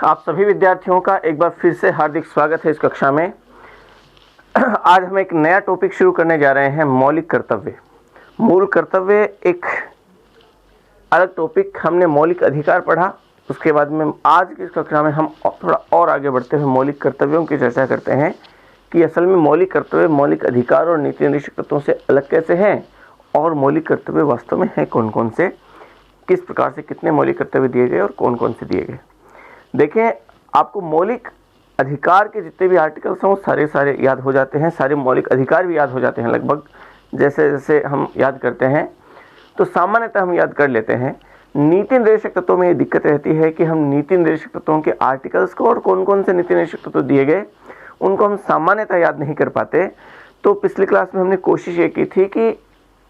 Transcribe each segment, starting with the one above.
आप सभी विद्यार्थियों का एक बार फिर से हार्दिक स्वागत है इस कक्षा में। आज हम एक नया टॉपिक शुरू करने जा रहे हैं, मौलिक कर्तव्य। मूल कर्तव्य एक अलग टॉपिक, हमने मौलिक अधिकार पढ़ा। उसके बाद में आज की इस कक्षा में हम थोड़ा और आगे बढ़ते हुए मौलिक कर्तव्यों की चर्चा करते हैं कि असल में मौलिक कर्तव्य मौलिक अधिकार और नीति निर्देशक तत्वों से अलग कैसे हैं, और मौलिक कर्तव्य वास्तव में हैं कौन कौन से, किस प्रकार से कितने मौलिक कर्तव्य दिए गए और कौन कौन से दिए गए। देखें, आपको मौलिक अधिकार के जितने भी आर्टिकल्स हैं वो सारे याद हो जाते हैं, सारे मौलिक अधिकार भी याद हो जाते हैं लगभग। जैसे जैसे हम याद करते हैं तो सामान्यतः हम याद कर लेते हैं। नीति निर्देशक तत्वों में ये दिक्कत रहती है कि हम नीति निर्देशक तत्वों के आर्टिकल्स को और कौन कौन से नीति निर्देशक तत्व दिए गए उनको हम सामान्यतः याद नहीं कर पाते। तो पिछली क्लास में हमने कोशिश ये की थी कि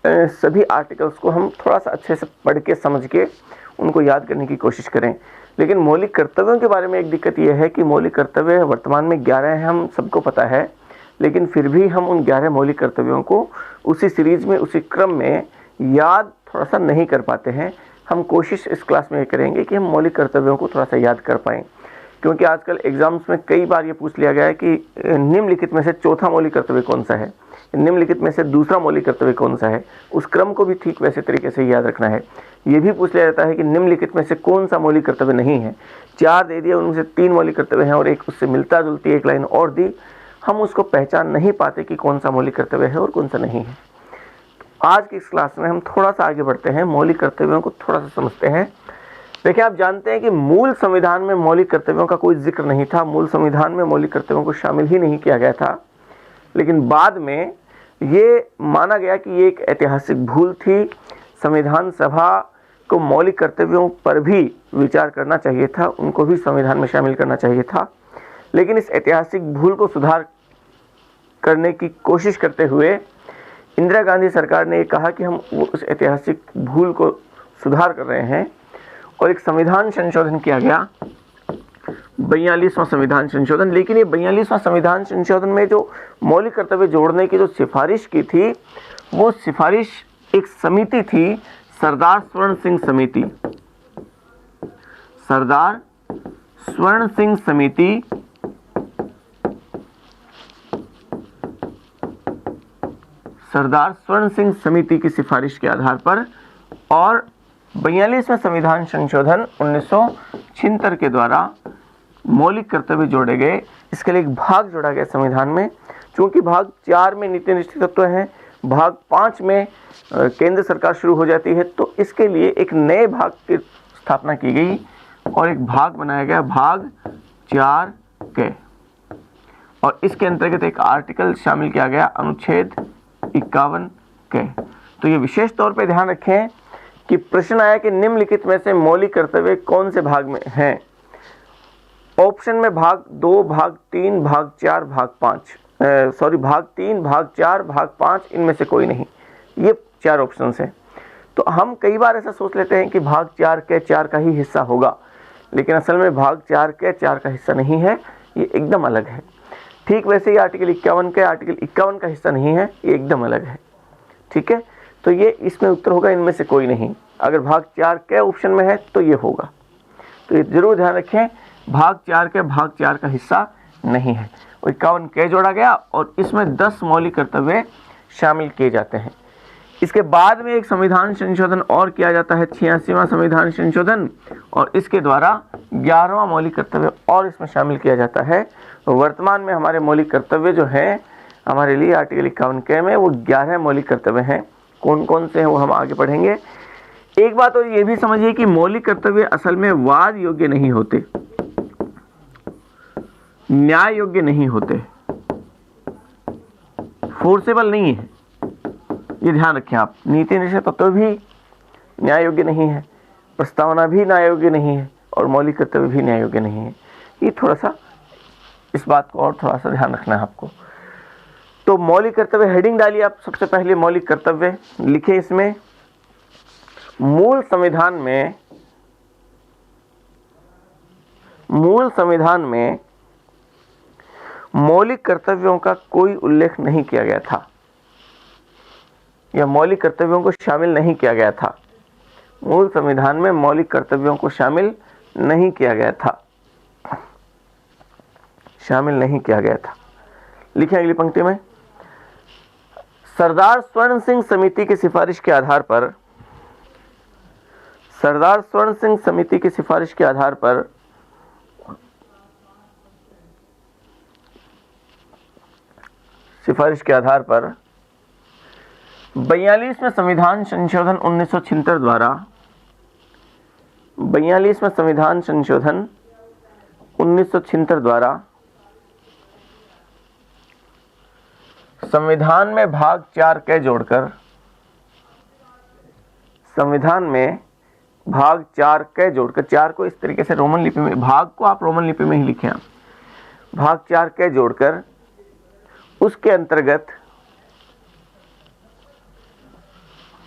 सभी आर्टिकल्स को हम थोड़ा सा अच्छे से पढ़ के समझ के उनको याद करने की कोशिश करें। लेकिन मौलिक कर्तव्यों के बारे में एक दिक्कत यह है कि मौलिक कर्तव्य वर्तमान में 11 हैं, हम सबको पता है, लेकिन फिर भी हम उन 11 मौलिक कर्तव्यों को उसी सीरीज में उसी क्रम में याद थोड़ा सा नहीं कर पाते हैं। हम कोशिश इस क्लास में ये करेंगे कि हम मौलिक कर्तव्यों को थोड़ा सा याद कर पाएँ, क्योंकि आजकल एग्जाम्स में कई बार ये पूछ लिया गया है कि निम्नलिखित में से चौथा मौलिक कर्तव्य कौन सा है, निम्नलिखित में से दूसरा मौलिक कर्तव्य कौन सा है। उस क्रम को भी ठीक वैसे तरीके से याद रखना है। ये भी पूछ लिया जाता है कि निम्नलिखित में से कौन सा मौलिक कर्तव्य नहीं है। 4 दे दिए, उनमें से 3 मौलिक कर्तव्य हैं और एक उससे मिलता जुलती एक लाइन और दी, हम उसको पहचान नहीं पाते कि कौन सा मौलिक कर्तव्य है और कौन सा नहीं है। तो आज की इस क्लास में हम थोड़ा सा आगे बढ़ते हैं, मौलिक कर्तव्यों को थोड़ा सा समझते हैं। देखिए, आप जानते हैं कि मूल संविधान में मौलिक कर्तव्यों का कोई जिक्र नहीं था, मूल संविधान में मौलिक कर्तव्यों को शामिल ही नहीं किया गया था। लेकिन बाद में ये माना गया कि ये एक ऐतिहासिक भूल थी। संविधान सभा को मौलिक कर्तव्यों पर भी विचार करना चाहिए था, उनको भी संविधान में शामिल करना चाहिए था। लेकिन इस ऐतिहासिक भूल को सुधार करने की कोशिश करते हुए इंदिरा गांधी सरकार ने कहा कि हम उस ऐतिहासिक भूल को सुधार कर रहे हैं और एक संविधान संशोधन किया गया, 42वां संविधान संशोधन। लेकिन ये 42वां संविधान संशोधन में जो मौलिक कर्तव्य जोड़ने की जो सिफारिश की थी, वो सिफारिश एक समिति थी, सरदार स्वर्ण सिंह समिति। सरदार स्वर्ण सिंह समिति सरदार स्वर्ण सिंह समिति की सिफारिश के आधार पर और 42वां संविधान संशोधन 1976 के द्वारा मौलिक कर्तव्य जोड़े गए। इसके लिए एक भाग जोड़ा गया संविधान में। चूंकि भाग 4 में नीति निश्चित तत्व हैं, भाग 5 में केंद्र सरकार शुरू हो जाती है, तो इसके लिए एक नए भाग की स्थापना की गई और एक भाग बनाया गया, भाग 4 के, और इसके अंतर्गत एक आर्टिकल शामिल किया गया, अनुच्छेद 51 के। तो ये विशेष तौर पर ध्यान रखें कि प्रश्न आया कि निम्नलिखित में से मौलिक कर्तव्य कौन से भाग में हैं। ऑप्शन में भाग 2, भाग 3, भाग 4, भाग 5, भाग 3, भाग 4, भाग 5, इनमें से कोई नहीं। ये 4 ऑप्शन हैं। तो हम कई बार ऐसा सोच लेते हैं कि भाग 4 के 4 का ही हिस्सा होगा, लेकिन असल में भाग 4 के 4 का हिस्सा नहीं है, ये एकदम अलग है। ठीक वैसे ही आर्टिकल 51 का हिस्सा नहीं है, ये एकदम अलग है। ठीक है, तो ये इसमें उत्तर होगा इनमें से कोई नहीं। अगर भाग 4 के ऑप्शन में है तो ये होगा। तो ये जरूर ध्यान रखें, भाग 4 का हिस्सा नहीं है। 51 के जोड़ा गया और इसमें 10 मौलिक कर्तव्य शामिल किए जाते हैं। इसके बाद में एक संविधान संशोधन और किया जाता है, 86वां संविधान संशोधन, और इसके द्वारा 11वां मौलिक कर्तव्य और इसमें शामिल किया जाता है। वर्तमान में हमारे मौलिक कर्तव्य जो है हमारे लिए आर्टिकल 51 के में वो 11 मौलिक कर्तव्य हैं। कौन कौन से हैं वो हम आगे पढ़ेंगे। एक बात और ये भी समझिए कि मौलिक कर्तव्य असल में वाद योग्य नहीं होते, न्याय योग्य नहीं होते, फोर्सेबल नहीं है। ये ध्यान रखें आप। नीति निर्देशक तत्व भी न्याय योग्य नहीं है, प्रस्तावना भी न्याय योग्य नहीं है और मौलिक कर्तव्य भी न्याय योग्य नहीं है। ये थोड़ा सा इस बात को और थोड़ा सा ध्यान रखना है आपको। तो मौलिक कर्तव्य हेडिंग डालिए आप। सबसे पहले मौलिक कर्तव्य लिखे इसमें। मूल संविधान में मौलिक कर्तव्यों का कोई उल्लेख नहीं किया गया था, या मौलिक कर्तव्यों को शामिल नहीं किया गया था। मूल संविधान में मौलिक कर्तव्यों को शामिल नहीं किया गया था। शामिल नहीं किया गया था। लिखें अगली पंक्ति में, सरदार स्वर्ण सिंह समिति की सिफारिश के आधार पर, सरदार स्वर्ण सिंह समिति की सिफारिश के आधार पर सिफारिश के आधार पर 42वें संविधान संशोधन 1976 द्वारा 42वें संविधान संशोधन 1976 द्वारा संविधान में भाग 4 के जोड़कर, संविधान में भाग 4 के जोड़कर, 4 को इस तरीके से रोमन लिपि में, भाग को आप रोमन लिपि में ही लिखें, भाग 4 के जोड़कर उसके अंतर्गत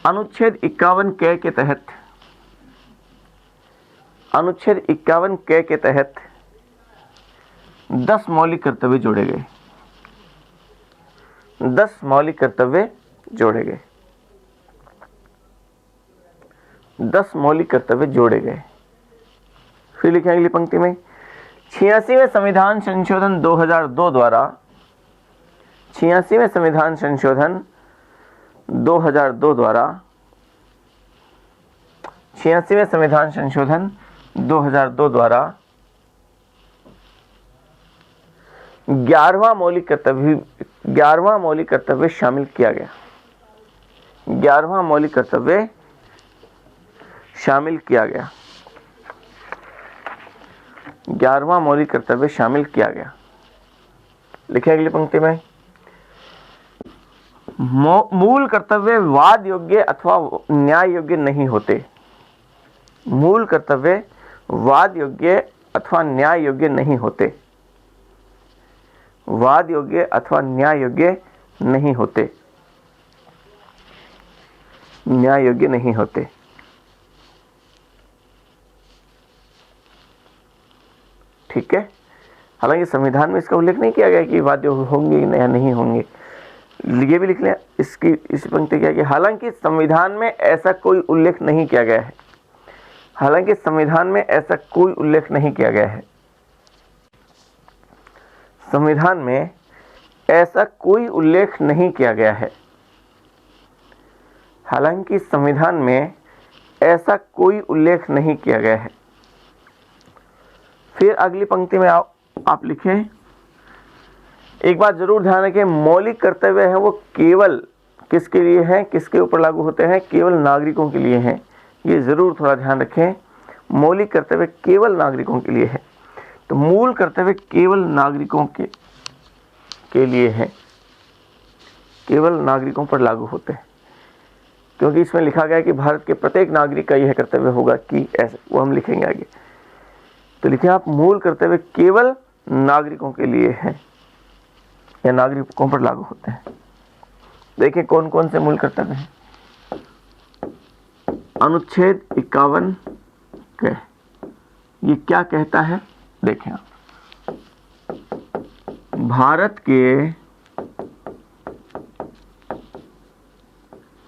अनुच्छेद 51 के तहत, अनुच्छेद 51 के तहत 10 मौलिक कर्तव्य जोड़े गए, 10 मौलिक कर्तव्य जोड़े गए, 10 मौलिक कर्तव्य जोड़े गए। फिर लिखें अगली पंक्ति में, 86वें संविधान संशोधन 2002 द्वारा, 86वें संविधान संशोधन 2002 द्वारा, 86वें संविधान संशोधन 2002 द्वारा 11वां मौलिक कर्तव्य शामिल किया गया, 11वां मौलिक कर्तव्य शामिल किया गया, 11वां मौलिक कर्तव्य शामिल किया गया। लिखें अगली पंक्ति में, मूल कर्तव्य वाद योग्य अथवा न्याय योग्य नहीं होते, मूल कर्तव्य वाद योग्य अथवा न्याय योग्य नहीं होते, वाद योग्य अथवा न्याय योग्य नहीं होते, न्याय योग्य नहीं होते। ठीक है, हालांकि संविधान में इसका उल्लेख नहीं किया गया कि वाद योग्य होंगे या नहीं होंगे। ये भी लिख लें इसकी, इस पंक्ति क्या है कि हालांकि संविधान में ऐसा कोई उल्लेख नहीं किया गया है, हालांकि संविधान में ऐसा कोई उल्लेख नहीं किया गया है, संविधान में ऐसा कोई उल्लेख नहीं किया गया है, हालांकि संविधान में ऐसा कोई उल्लेख नहीं किया गया है। फिर अगली पंक्ति में आप लिखें, एक बात जरूर ध्यान रखें, मौलिक कर्तव्य है वो केवल किसके लिए हैं, किसके ऊपर लागू होते हैं, केवल नागरिकों के लिए हैं। ये जरूर थोड़ा ध्यान रखें, मौलिक कर्तव्य केवल नागरिकों के लिए है। तो मूल कर्तव्य केवल नागरिकों के लिए है, केवल नागरिकों पर लागू होते हैं, क्योंकि इसमें लिखा गया है कि भारत के प्रत्येक नागरिक का यह कर्तव्य होगा कि ऐसे, वो हम लिखेंगे आगे। तो लिखें आप, मूल कर्तव्य केवल नागरिकों के लिए है या नागरिकों पर लागू होते हैं। देखिए कौन कौन से मूल कर्तव्य हैं। अनुच्छेद 51 ये क्या कहता है, देखें आप, भारत के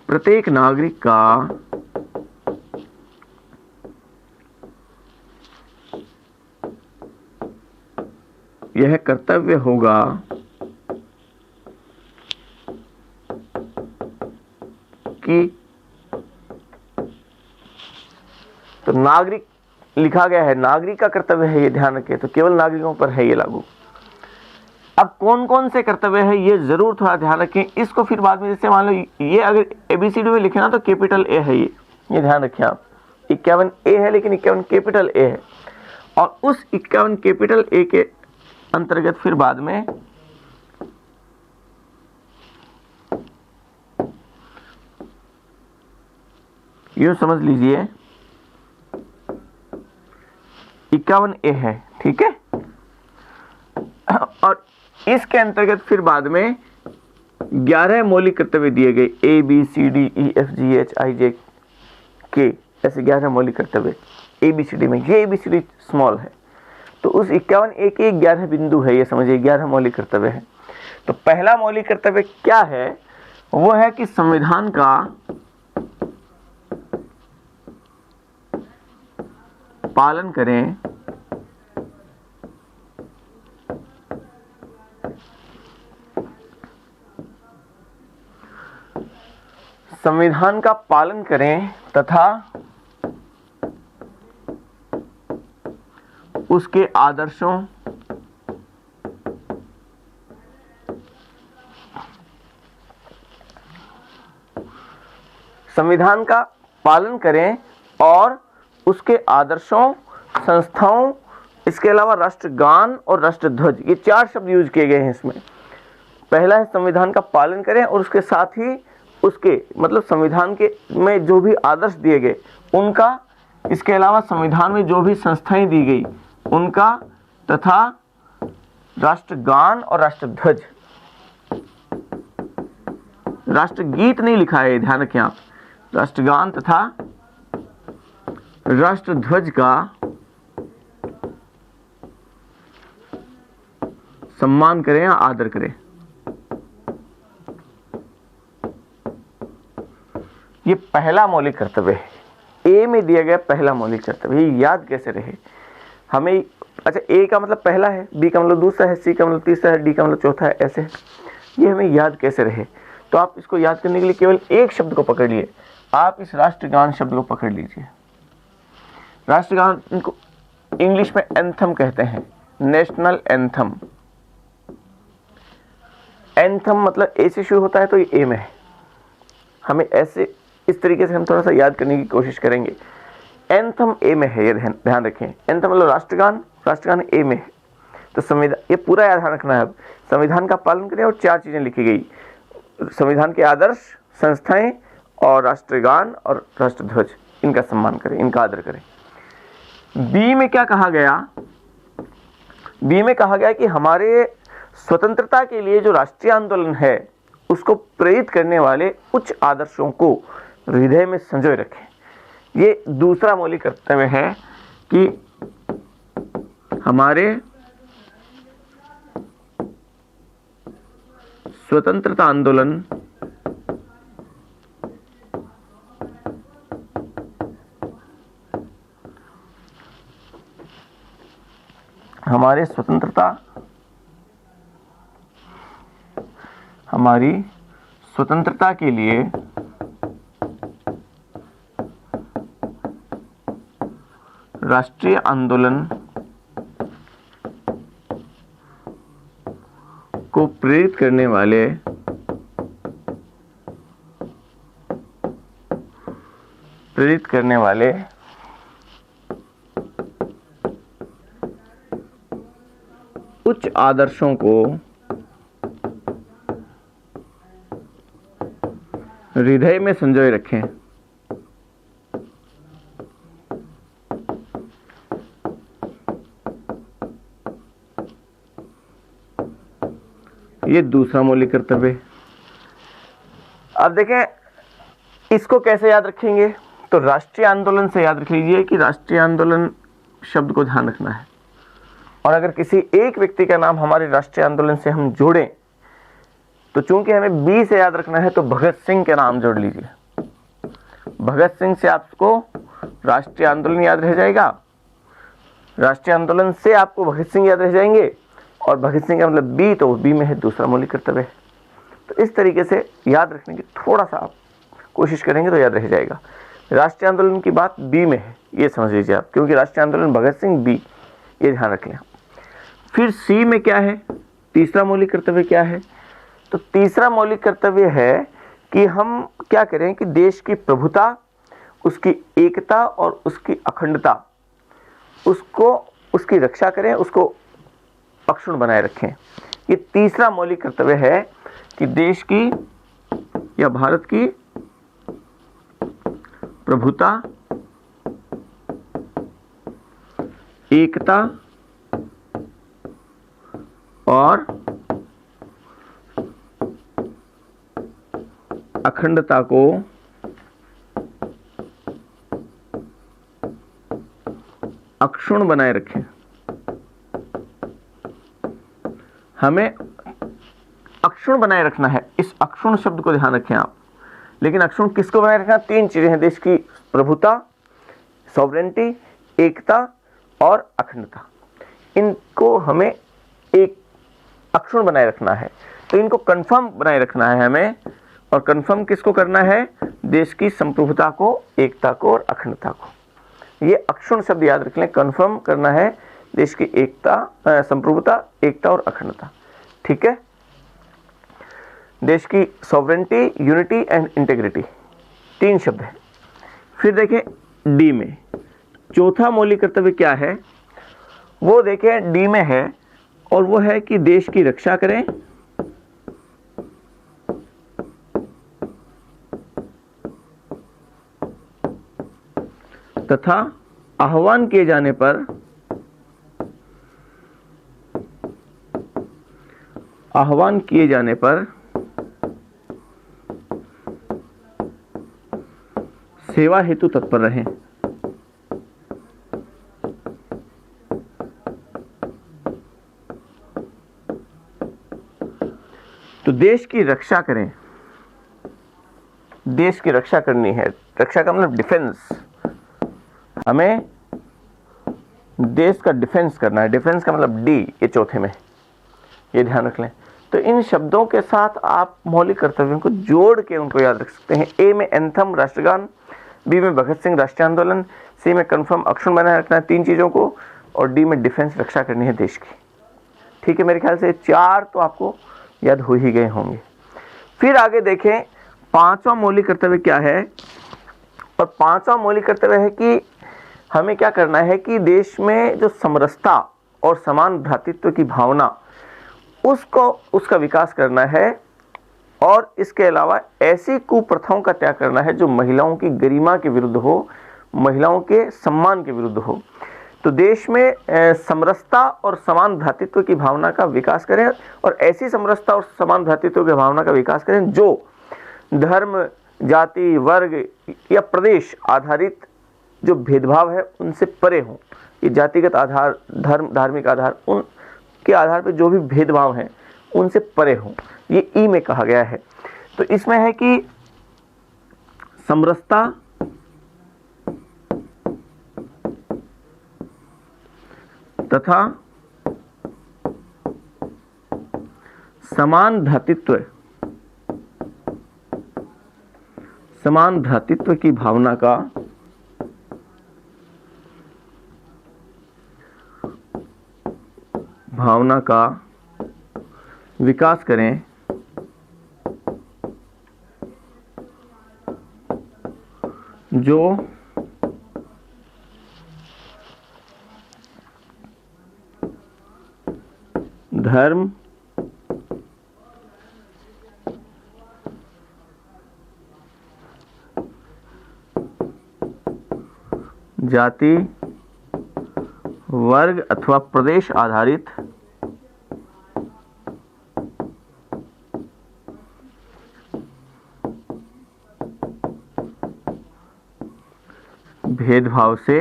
प्रत्येक नागरिक का यह कर्तव्य होगा कि, तो नागरिक लिखा गया है, नागरिक का कर्तव्य है, ये ध्यान रखें, तो केवल नागरिकों पर है ये लागू। अब कौन कौन से कर्तव्य है ये जरूर थोड़ा ध्यान रखें, इसको फिर बाद में, जैसे मान लो ये अगर ABCD में लिखे ना तो कैपिटल A है, ये ध्यान रखें आप, 51 A है लेकिन 51 कैपिटल A है, और उस 51 कैपिटल A के अंतर्गत फिर बाद में यूं समझ लीजिए 51 A है, ठीक है, और इसके अंतर्गत फिर बाद में 11 मौलिक कर्तव्य दिए गए, ABCDEFGHIJ K, ऐसे 11 मौलिक कर्तव्य ABCD में, ये ABCD स्मॉल है, तो उस 51 A के 11 बिंदु है, ये समझिए 11 मौलिक कर्तव्य है। तो पहला मौलिक कर्तव्य क्या है, वो है कि संविधान का पालन करें, संविधान का पालन करें तथा उसके आदर्शों संविधान का पालन करें और उसके आदर्शों, संस्थाओं, इसके अलावा राष्ट्रगान और राष्ट्रध्वज, ये 4 शब्द यूज किए गए हैं इसमें। पहला है संविधान का पालन करें और उसके साथ ही उसके मतलब संविधान के में जो भी आदर्श दिए गए उनका, इसके अलावा संविधान में जो भी संस्थाएं दी गई उनका, तथा राष्ट्रगान और राष्ट्रध्वज। राष्ट्रगीत नहीं लिखा है, ध्यान रखें आप। राष्ट्रगान तथा राष्ट्रध्वज का सम्मान करें या आदर करें। ये पहला मौलिक कर्तव्य है, ए में दिया गया पहला मौलिक कर्तव्य। ये याद कैसे रहे हमें? अच्छा, ए का मतलब पहला है, बी का मतलब दूसरा है, सी का मतलब तीसरा है, डी का मतलब चौथा है, ऐसे ये हमें याद कैसे रहे? तो आप इसको याद करने के लिए केवल एक शब्द को पकड़ लिए। आप इस राष्ट्रगान शब्द को पकड़ लीजिए। राष्ट्रगान इनको इंग्लिश में एंथम कहते हैं, नेशनल एंथम। एंथम मतलब ए से शुरू होता है तो ये ए में है। हमें ऐसे इस तरीके से हम थोड़ा सा याद करने की कोशिश करेंगे। एंथम ए में है, ये ध्यान रखें। एंथम मतलब राष्ट्रगान, राष्ट्रगान ए में है। तो संविधान, ये पूरा याद रखना है। अब संविधान का पालन करें और 4 चीजें लिखी गई, संविधान के आदर्श, संस्थाएं और राष्ट्रगान और राष्ट्रध्वज, इनका सम्मान करें, इनका आदर करें। बी में क्या कहा गया? बी में कहा गया कि हमारे स्वतंत्रता के लिए जो राष्ट्रीय आंदोलन है उसको प्रेरित करने वाले उच्च आदर्शों को हृदय में संजोए रखें। ये दूसरा मौलिक कर्तव्य है कि हमारे स्वतंत्रता आंदोलन हमारी स्वतंत्रता के लिए राष्ट्रीय आंदोलन को प्रेरित करने वाले उच्च आदर्शों को हृदय में संजोए रखें। ये दूसरा मौलिक कर्तव्य है। अब देखें इसको कैसे याद रखेंगे? तो राष्ट्रीय आंदोलन से याद रख लीजिए कि राष्ट्रीय आंदोलन शब्द को ध्यान रखना है। और अगर किसी एक व्यक्ति का नाम हमारे राष्ट्रीय आंदोलन से हम जोड़ें तो चूंकि हमें बी से याद रखना है तो भगत सिंह के नाम जोड़ लीजिए। भगत सिंह से आपको राष्ट्रीय आंदोलन याद रह जाएगा, राष्ट्रीय आंदोलन से आपको भगत सिंह याद रह जाएंगे, और भगत सिंह का मतलब बी, तो बी में है दूसरा मौलिक कर्तव्य है। तो इस तरीके से याद रखने की थोड़ा सा आप कोशिश करेंगे तो याद रह जाएगा। राष्ट्रीय आंदोलन की बात बी में है, ये समझ लीजिए आप, क्योंकि राष्ट्रीय आंदोलन भगत सिंह बी, ये ध्यान रख लें। फिर सी में क्या है? तीसरा मौलिक कर्तव्य क्या है? तो तीसरा मौलिक कर्तव्य है कि हम क्या करें कि देश की प्रभुता, उसकी एकता और उसकी अखंडता, उसकी रक्षा करें, उसको अक्षुण्ण बनाए रखें। ये तीसरा मौलिक कर्तव्य है कि देश की या भारत की प्रभुता, एकता और अखंडता को अक्षुण्ण बनाए रखें। हमें अक्षुण्ण बनाए रखना है। इस अक्षुण्ण शब्द को ध्यान रखें आप। लेकिन अक्षुण्ण किसको बनाए रखना? 3 चीजें हैं, देश की प्रभुता, सॉवरेनिटी, एकता और अखंडता। इनको हमें एक अक्षुण्ण बनाए रखना है। तो इनको कंफर्म बनाए रखना है हमें। और कंफर्म किसको करना है? देश की संप्रभुता को, एकता को और अखंडता को। ये अक्षुण्ण शब्द याद रख लें, कन्फर्म करना है देश की एकता, संप्रभुता, एकता और अखंडता। ठीक है, देश की सॉवरेंटी, यूनिटी एंड इंटेग्रिटी, 3 शब्द है। फिर देखें डी में चौथा मौलिक कर्तव्य क्या है, वो देखें डी में है, और वो है कि देश की रक्षा करें तथा आह्वान किए जाने पर सेवा हेतु तत्पर रहें। तो देश की रक्षा करें, देश की रक्षा करनी है, रक्षा का मतलब डिफेंस, हमें देश का डिफेंस करना है। डिफेंस का मतलब डी, ये चौथे में, ये ध्यान रख लें। तो इन शब्दों के साथ आप मौलिक कर्तव्यों को जोड़ के उनको याद रख सकते हैं। ए में एंथम, राष्ट्रगान, बी में भगत सिंह, राष्ट्रीय आंदोलन, सी में कन्फर्म, अक्षुण्ण बनाए रखना है 3 चीज़ों को, और डी में डिफेंस, रक्षा करनी है देश की। ठीक है, मेरे ख्याल से 4 तो आपको याद हो ही गए होंगे। फिर आगे देखें 5वां मौलिक कर्तव्य क्या है, और 5वां मौलिक कर्तव्य है कि हमें क्या करना है कि देश में जो समरसता और समान भ्रातृत्व की भावना, उसका विकास करना है, और इसके अलावा ऐसी कुप्रथाओं का त्याग करना है जो महिलाओं की गरिमा के विरुद्ध हो, महिलाओं के सम्मान के विरुद्ध हो। तो देश में समरसता और समान भ्रातृत्व की भावना का विकास करें, और ऐसी समरसता और समान भ्रातृत्व की भावना का विकास करें जो धर्म, जाति, वर्ग या प्रदेश आधारित जो भेदभाव है उनसे परे हों। ये जातिगत आधार, धर्म, धार्मिक आधार, उनके आधार पर जो भी भेदभाव हैं उनसे परे हों, ये ई में कहा गया है। तो इसमें है कि समरसता, तथा समान भ्रातृत्व की भावना का विकास करें, जो धर्म, जाति, वर्ग अथवा प्रदेश आधारित भेदभाव से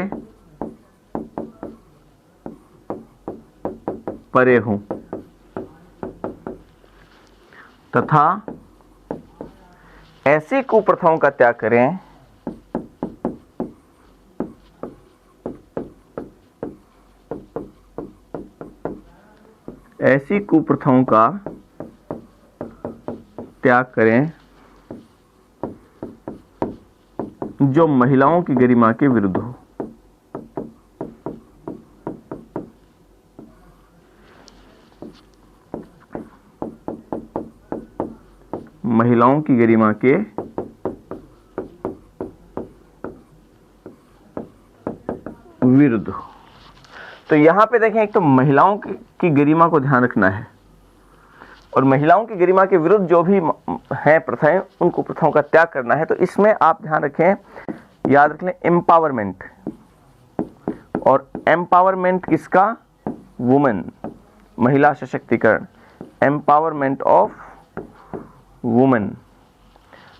परे हूं, तथा ऐसी कुप्रथाओं का त्याग करें जो महिलाओं की गरिमा के विरुद्ध हो। महिलाओं की गरिमा के विरुद्ध हो। तो यहां पे देखें, एक तो महिलाओं की गरिमा को ध्यान रखना है, और महिलाओं की गरिमा के विरुद्ध जो भी हैं प्रथाएं, उनको प्रथाओं का त्याग करना है। तो इसमें आप ध्यान रखें, याद रख लें एम्पावरमेंट, और एम्पावरमेंट किसका? वुमेन, महिला सशक्तिकरण, एम्पावरमेंट ऑफ वुमेन,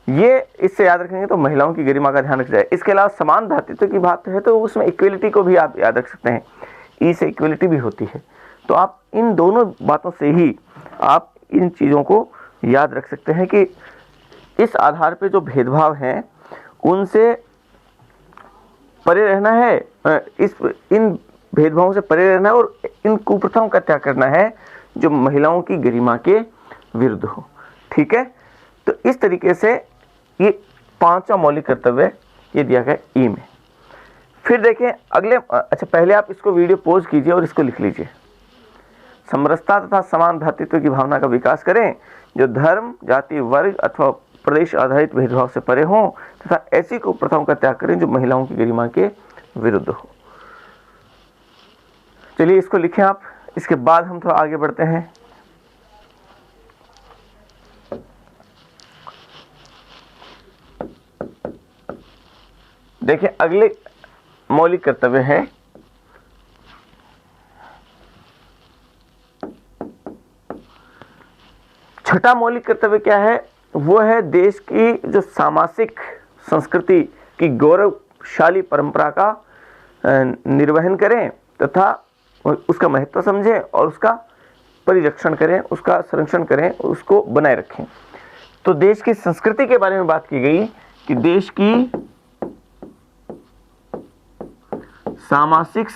ये इससे याद रखेंगे तो महिलाओं की गरिमा का ध्यान रखा जाए। इसके अलावा समान भ्रातृत्व की बात है तो उसमें इक्वलिटी को भी आप याद रख सकते हैं, ई से इक्वलिटी भी होती है। तो आप इन दोनों बातों से ही आप इन चीज़ों को याद रख सकते हैं कि इस आधार पे जो भेदभाव हैं उनसे परे रहना है, इन भेदभावों से परे रहना है, और इन कुप्रथाओं का त्याग करना है जो महिलाओं की गरिमा के विरुद्ध हो। ठीक है, तो इस तरीके से ये पांचवा मौलिक कर्तव्य ये दिया गया ई में। फिर देखें अगले, अच्छा पहले आप इसको वीडियो पॉज कीजिए और इसको लिख लीजिए। समरसता तथा समान भ्रातृत्व की भावना का विकास करें जो धर्म, जाति, वर्ग अथवा प्रदेश आधारित भेदभाव से परे हों तथा ऐसी कुप्रथाओं का त्याग करें जो महिलाओं की गरिमा के विरुद्ध हो। चलिए इसको लिखें आप, इसके बाद हम थोड़ा आगे बढ़ते हैं। देखिए अगले मौलिक कर्तव्य है छठा मौलिक कर्तव्य क्या है, वो है देश की जो सामाजिक संस्कृति की गौरवशाली परंपरा का निर्वहन करें तथा उसका महत्व समझें और उसका परिरक्षण करें, उसका संरक्षण करें, उसको बनाए रखें। तो देश की संस्कृति के बारे में बात की गई कि देश की सामाजिक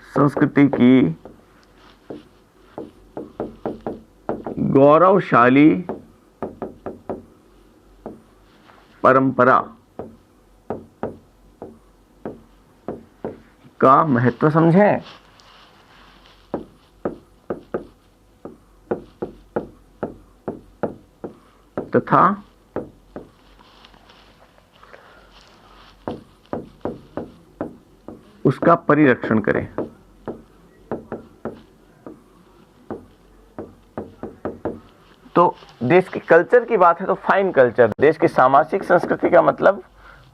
संस्कृति की गौरवशाली परंपरा का महत्व समझें तथा उसका परिरक्षण करें। तो देश के कल्चर की बात है तो फाइन कल्चर, देश की सामाजिक संस्कृति का मतलब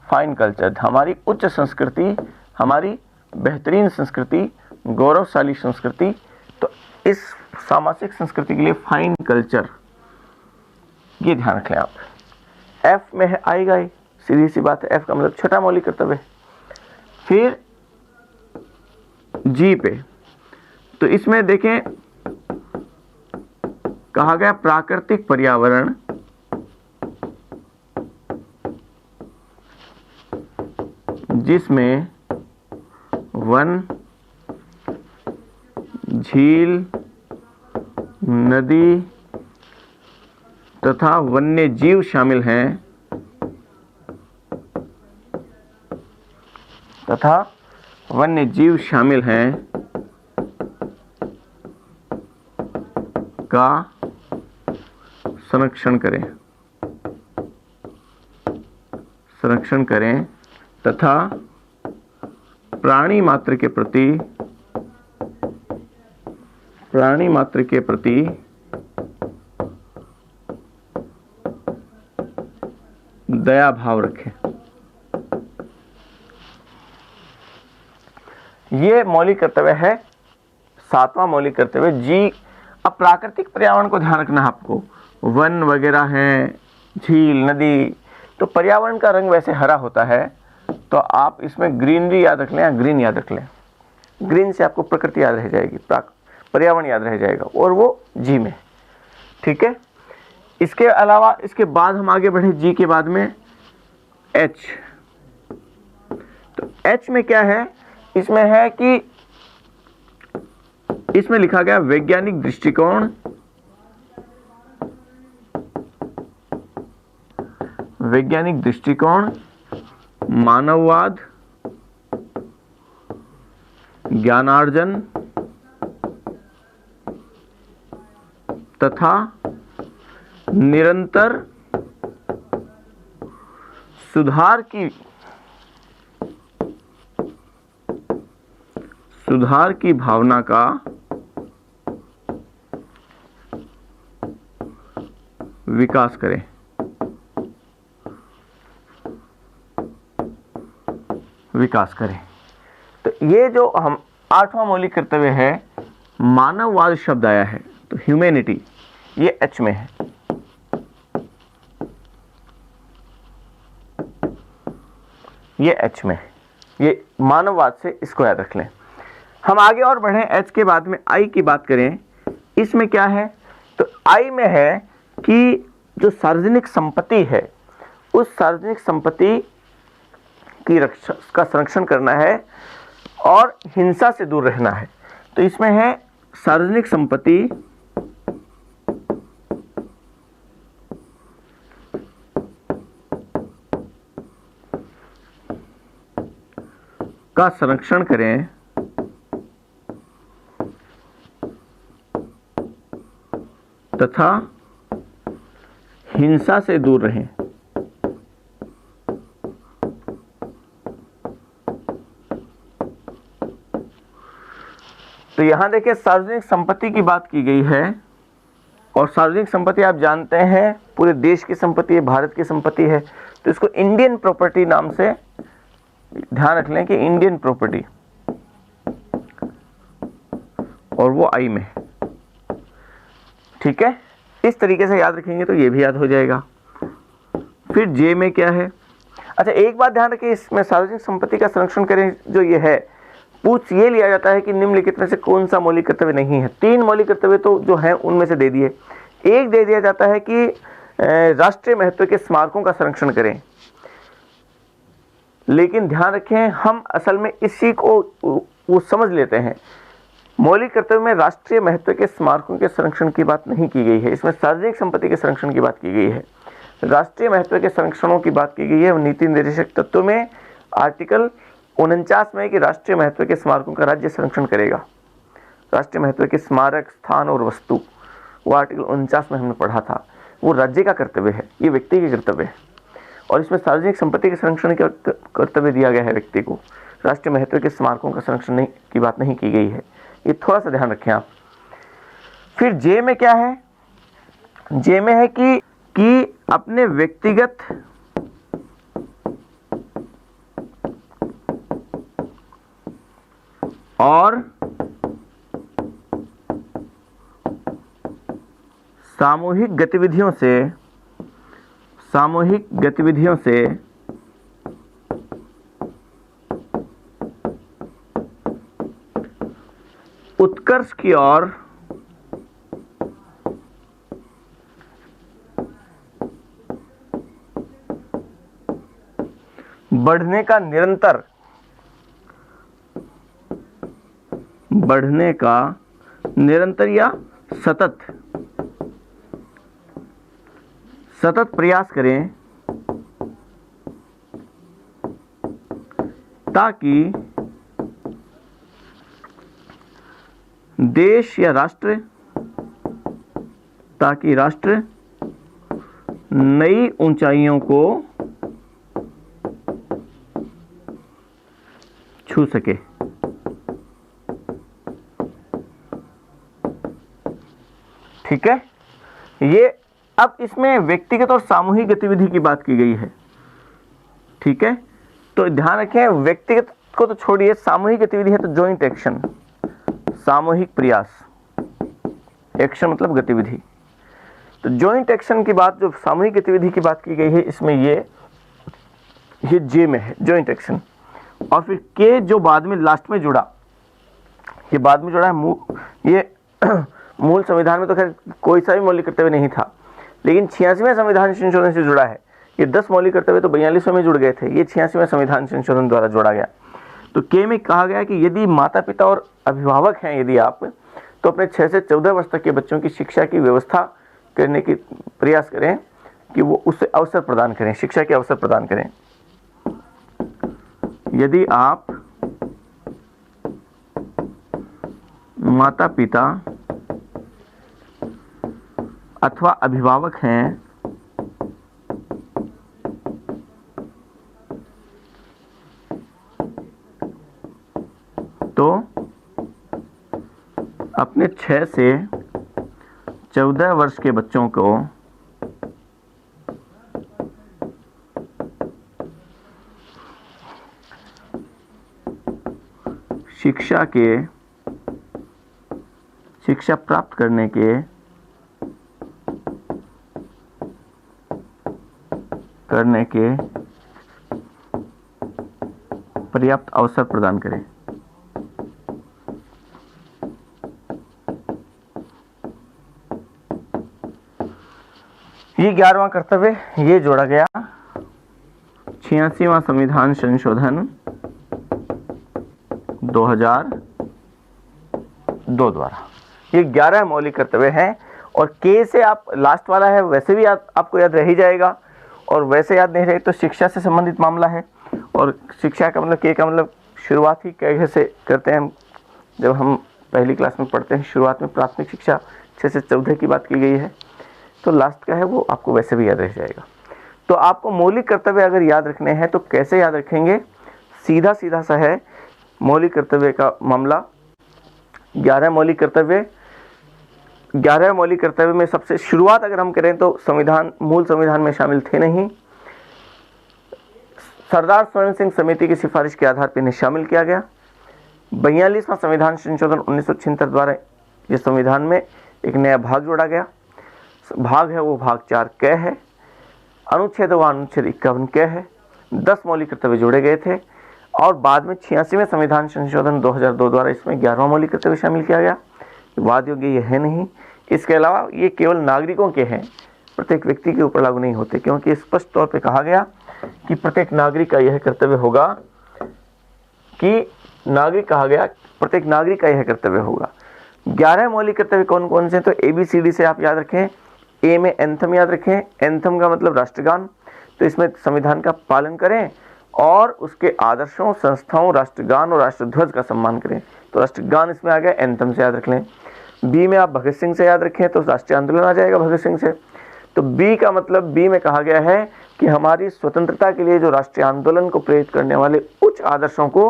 फाइन कल्चर, हमारी उच्च संस्कृति, हमारी बेहतरीन संस्कृति, गौरवशाली संस्कृति। तो इस सामाजिक संस्कृति के लिए फाइन कल्चर, ये ध्यान रखें आप। एफ में है आएगा ही, सीधी सी बात है, एफ का मतलब छठा मौलिक कर्तव्य। फिर जी पे, तो इसमें देखें कहा गया प्राकृतिक पर्यावरण जिसमें वन, झील, नदी तथा वन्य जीव शामिल हैं का संरक्षण करें तथा प्राणी मात्र के प्रति दया भाव रखें। ये मौलिक कर्तव्य है, सातवां मौलिक कर्तव्य जी। अब प्राकृतिक पर्यावरण को ध्यान रखना है आपको, वन वगैरह हैं, झील, नदी, तो पर्यावरण का रंग वैसे हरा होता है, तो आप इसमें ग्रीनरी याद रख लें या ग्रीन याद रख लें। ग्रीन से आपको प्रकृति याद रह जाएगी, पर्यावरण याद रह जाएगा, और वो जी में, ठीक है। इसके अलावा इसके बाद हम आगे बढ़े जी के बाद में एच। तो एच में क्या है, इसमें है कि इसमें लिखा गया वैज्ञानिक दृष्टिकोण, मानववाद, ज्ञानार्जन तथा निरंतर सुधार की भावना का विकास करें। तो ये जो हम आठवां मौलिक कर्तव्य है, मानववाद शब्द आया है, तो ह्यूमैनिटी, ये एच में है। ये एच में है, ये मानववाद से, इसको याद रख लें। हम आगे और बढ़ें, एच के बाद में आई की बात करें। इसमें क्या है, तो आई में है कि जो सार्वजनिक संपत्ति है, उस सार्वजनिक संपत्ति की रक्षा का संरक्षण करना है और हिंसा से दूर रहना है। तो इसमें है सार्वजनिक संपत्ति का संरक्षण करें तथा हिंसा से दूर रहें। तो यहां देखिए सार्वजनिक संपत्ति की बात की गई है, और सार्वजनिक संपत्ति आप जानते हैं पूरे देश की संपत्ति है, भारत की संपत्ति है। तो इसको इंडियन प्रॉपर्टी नाम से ध्यान रख लें कि इंडियन प्रॉपर्टी, और वो आई में, ठीक है। इस तरीके से याद रखेंगे तो ये भी याद हो जाएगा। फिर जे में क्या है? अच्छा, एक बात ध्यान रखिए, इसमें सार्वजनिक संपत्ति का संरक्षण करें जो ये है, पूछ ये लिया जाता है कि निम्नलिखित में से कौन सा मौलिक कर्तव्य नहीं है। 3 मौलिक कर्तव्य तो जो है उनमें से दे दिए। एक दे दिया जाता है कि राष्ट्रीय महत्व के स्मारकों का संरक्षण करें, लेकिन ध्यान रखें हम असल में इसी को वो समझ लेते हैं। मौलिक कर्तव्य में राष्ट्रीय महत्व के स्मारकों के संरक्षण की बात नहीं की गई है, इसमें सार्वजनिक संपत्ति के संरक्षण की बात की गई है। राष्ट्रीय महत्व के संरक्षणों की बात की गई है नीति निर्देशक तत्व में, आर्टिकल 49 में, कि राष्ट्रीय महत्व के स्मारकों का राज्य संरक्षण करेगा। राष्ट्रीय महत्व के स्मारक, स्थान और वस्तु, वो आर्टिकल 49 में हमने पढ़ा था, वो राज्य का कर्तव्य है, ये व्यक्ति के कर्तव्य है। और इसमें सार्वजनिक संपत्ति के संरक्षण का कर्तव्य दिया गया है व्यक्ति को, राष्ट्रीय महत्व के स्मारकों का संरक्षण की बात नहीं की गई है। ये थोड़ा सा ध्यान रखें आप। फिर जे में क्या है? जे में है कि अपने व्यक्तिगत और सामूहिक गतिविधियों से उत्कर्ष की ओर बढ़ने का निरंतर या सतत प्रयास करें, ताकि देश या राष्ट्र नई ऊंचाइयों को छू सके। ठीक है, ये अब इसमें व्यक्तिगत और सामूहिक गतिविधि की बात की गई है। ठीक है, तो ध्यान रखें व्यक्तिगत को तो छोड़िए, सामूहिक गतिविधि है तो जॉइंट एक्शन, सामूहिक प्रयास, एक्शन मतलब गतिविधि। तो जॉइंट एक्शन की बात, जो सामूहिक गतिविधि की बात की गई है, इसमें ये जे में है, जॉइंट एक्शन। और फिर के जो बाद में लास्ट में जुड़ा, ये बाद में जुड़ा है, ये मूल संविधान में तो खैर कोई सा भी मौलिक कर्तव्य नहीं था, लेकिन 86वें संविधान संशोधन से जुड़ा है। ये 10 मौलिक कर्तव्य तो 42वें में जुड़ गए थे, ये 86वें संविधान संशोधन द्वारा जोड़ा गया। तो के में कहा गया कि यदि माता पिता और अभिभावक हैं यदि आप, तो अपने 6 से 14 वर्ष तक के बच्चों की शिक्षा की व्यवस्था करने की प्रयास करें, कि वो उससे अवसर प्रदान करें, शिक्षा के अवसर प्रदान करें। यदि आप माता पिता अथवा अभिभावक हैं तो अपने 6 से 14 वर्ष के बच्चों को शिक्षा प्राप्त करने के पर्याप्त अवसर प्रदान करें। ये 11वां कर्तव्य ये जोड़ा गया 86वां संविधान संशोधन 2002 द्वारा। ये 11 मौलिक कर्तव्य हैं और के से आप लास्ट वाला है वैसे भी आपको याद रह ही जाएगा, और वैसे याद नहीं रहे तो शिक्षा से संबंधित मामला है। और शिक्षा का मतलब के का मतलब शुरुआत ही कैसे करते हैं, जब हम पहली क्लास में पढ़ते हैं शुरुआत में प्राथमिक शिक्षा 6 से 14 की बात की गई है, तो लास्ट का है वो आपको वैसे भी याद रह जाएगा। तो आपको मौलिक कर्तव्य अगर याद रखने हैं तो कैसे याद रखेंगे, सीधा सीधा सा है मौलिक कर्तव्य का मामला। 11 मौलिक कर्तव्य में सबसे शुरुआत अगर हम करें तो संविधान, मूल संविधान में शामिल थे नहीं, सरदार स्वर्ण सिंह समिति की सिफारिश के आधार पर इन्हें शामिल किया गया। 42वां संविधान संशोधन 1976 द्वारा ये संविधान में एक नया भाग जोड़ा गया। भाग है वो भाग 4 क है, अनुच्छेद व अनुच्छेद 51 क है। 10 मौलिक कर्तव्य जोड़े गए थे और बाद में 86वें संविधान संशोधन 2002 द्वारा इसमें 11वां मौलिक कर्तव्य शामिल किया गया। वाद योग्य ये है नहीं। इसके अलावा ये केवल नागरिकों के हैं, प्रत्येक व्यक्ति के ऊपर लागू नहीं होते, क्योंकि स्पष्ट तौर पे कहा गया कि प्रत्येक नागरिक का यह कर्तव्य होगा, कि नागरिक कहा गया प्रत्येक नागरिक का यह कर्तव्य होगा। 11 मौलिक कर्तव्य कौन कौन से हैं, तो ABCD से आप याद रखें। ए में एंथम याद रखें, एंथम का मतलब राष्ट्रगान, तो इसमें संविधान का पालन करें और उसके आदर्शों, संस्थाओं, राष्ट्रगान और राष्ट्रध्वज का सम्मान करें, तो राष्ट्रगान इसमें आ गया, एंथम से याद रख लें। बी में आप भगत सिंह से याद रखें तो राष्ट्रीय आंदोलन आ जाएगा भगत सिंह से। तो बी का मतलब, बी में कहा गया है कि हमारी स्वतंत्रता के लिए जो राष्ट्रीय आंदोलन को प्रेरित करने वाले उच्च आदर्शों को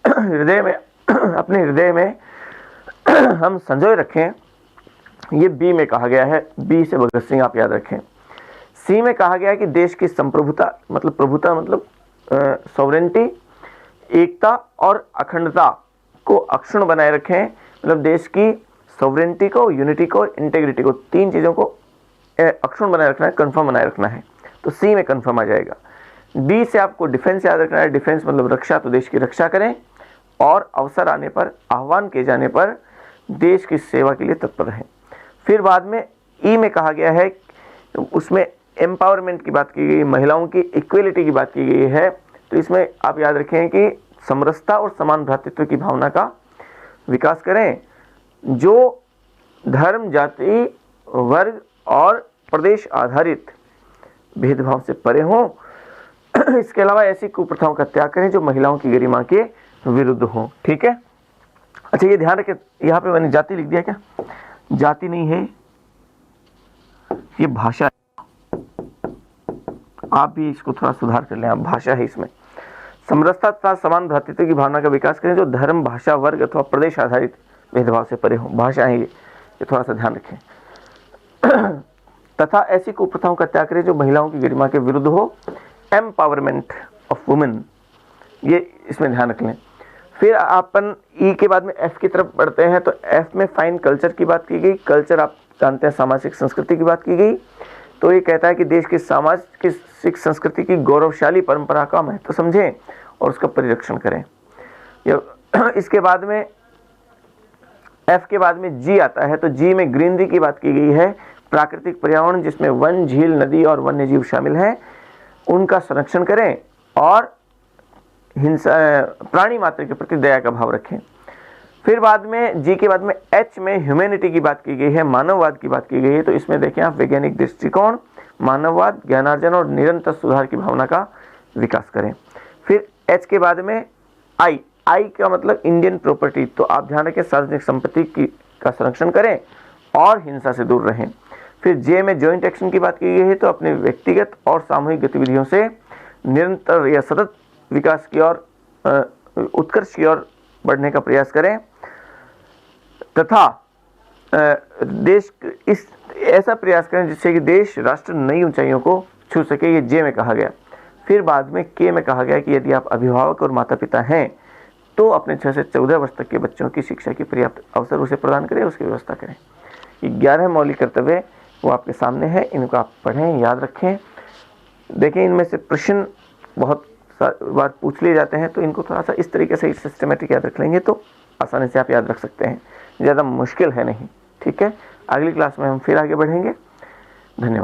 हृदय में अपने हृदय में हम संजोए रखें, ये बी में कहा गया है। बी से भगत सिंह आप याद रखें। सी में कहा गया है कि देश की संप्रभुता मतलब प्रभुता मतलब सॉवरेंटी, एकता और अखंडता को अक्षुण्ण बनाए रखें, मतलब देश की सॉवरेंटी को, यूनिटी को, इंटेग्रिटी को, 3 चीज़ों को अक्षुण्ण बनाए रखना है, कन्फर्म बनाए रखना है, तो सी में कन्फर्म आ जाएगा। डी से आपको डिफेंस याद रखना है, डिफेंस मतलब रक्षा, तो देश की रक्षा करें और अवसर आने पर, आह्वान किए जाने पर देश की सेवा के लिए तत्पर रहें। फिर बाद में ई में कहा गया है, उसमें एम्पावरमेंट की बात की गई, महिलाओं की इक्वलिटी की बात की गई है, तो इसमें आप याद रखें कि समरसता और समान भ्रातृत्व की भावना का विकास करें, जो धर्म, जाति, वर्ग और प्रदेश आधारित भेदभाव से परे हों। इसके अलावा ऐसी कुप्रथाओं का त्याग करें जो महिलाओं की गरिमा के विरुद्ध हों। ठीक है, अच्छा ये ध्यान रखें, यहाँ पे मैंने जाति लिख दिया, क्या जाति नहीं है, ये भाषा है। आप भी इसको थोड़ा सुधार कर लें, आप भाषा है इसमें। समरसता तथा समान भ्रातृत्व की भावना का विकास करें जो धर्म, भाषा, वर्ग अथवा प्रदेश आधारित भेदभाव से परे हो। भाषा है ये थोड़ा सा ध्यान रखें। तथा ऐसी कुप्रथाओं का त्याग करें जो महिलाओं की गरिमा के विरुद्ध हो। एम्पावरमेंट ऑफ वुमेन, ये इसमें ध्यान रख लें। फिर अपन ई के बाद में एफ की तरफ बढ़ते हैं, तो एफ में फाइन कल्चर की बात की गई। कल्चर आप जानते हैं सामाजिक संस्कृति की बात की गई, तो ये कहता है कि देश की सामाजिक संस्कृति की गौरवशाली परंपरा का महत्व समझें और उसका परिरक्षण करें। इसके बाद में एफ के बाद में जी आता है, तो जी में ग्रीनरी की बात की गई है। प्राकृतिक पर्यावरण जिसमें वन, झील, नदी और वन्य जीव शामिल हैं, उनका संरक्षण करें और हिंसा, प्राणी मात्र के प्रति दया का भाव रखें। फिर बाद में जी के बाद में एच में ह्यूमैनिटी की बात की गई है, मानववाद की बात की गई है, तो इसमें देखें आप वैज्ञानिक दृष्टिकोण, मानववाद, ज्ञानार्जन और निरंतर सुधार की भावना का विकास करें। फिर एच के बाद में आई, आई का मतलब इंडियन प्रॉपर्टी, तो आप ध्यान रखें सार्वजनिक संपत्ति का संरक्षण करें और हिंसा से दूर रहें। फिर जे में जॉइंट एक्शन की बात की गई है, तो अपने व्यक्तिगत और सामूहिक गतिविधियों से निरंतर या सतत विकास की ओर, उत्कर्ष की ओर बढ़ने का प्रयास करें तथा देश इस ऐसा प्रयास करें जिससे कि देश, राष्ट्र नई ऊंचाइयों को छू सके, ये जे में कहा गया। फिर बाद में के में कहा गया कि यदि आप अभिभावक और माता पिता हैं तो अपने 6 से 14 वर्ष तक के बच्चों की शिक्षा की पर्याप्त अवसर उसे प्रदान करें, उसकी व्यवस्था करें। ये 11 मौलिक कर्तव्य वो आपके सामने है, इनको आप पढ़ें, याद रखें। देखें इनमें से प्रश्न बहुत बार पूछ लिए जाते हैं, तो इनको थोड़ा सा इस तरीके से सिस्टमेटिक याद रख लेंगे तो आसानी से आप याद रख सकते हैं, ज़्यादा मुश्किल है नहीं। ठीक है, अगली क्लास में हम फिर आगे बढ़ेंगे। धन्यवाद।